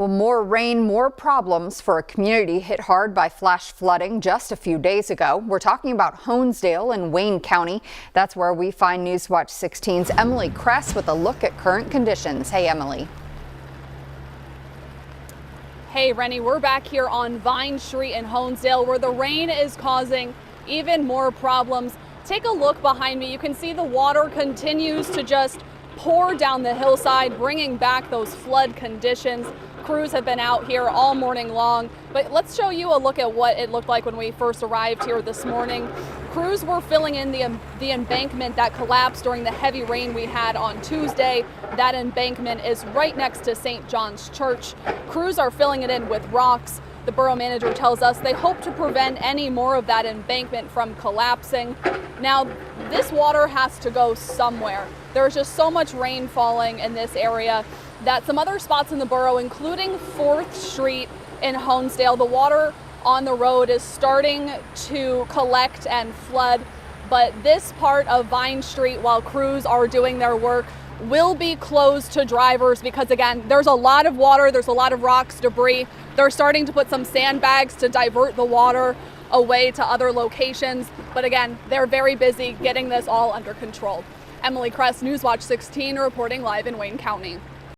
Well, more rain, more problems for a community hit hard by flash flooding just a few days ago. We're talking about Honesdale in Wayne County. That's where we find Newswatch 16's Emily Kress with a look at current conditions. Hey, Emily. Hey, Rennie, we're back here on Vine Street in Honesdale where the rain is causing even more problems. Take a look behind me. You can see the water continues to just pour down the hillside, bringing back those flood conditions. Crews have been out here all morning long, but let's show you a look at what it looked like when we first arrived here this morning. Crews were filling in the embankment that collapsed during the heavy rain we had on Tuesday. That embankment is right next to St. John's Church. Crews are filling it in with rocks. The borough manager tells us they hope to prevent any more of that embankment from collapsing. Now, this water has to go somewhere. There's just so much rain falling in this area that some other spots in the borough, including 4th Street in Honesdale, the water on the road is starting to collect and flood. But this part of Vine Street, while crews are doing their work, will be closed to drivers because, again, there's a lot of water, there's a lot of rocks, debris. They're starting to put some sandbags to divert the water away to other locations. But again, they're very busy getting this all under control. Emily Kress, Newswatch 16, reporting live in Wayne County.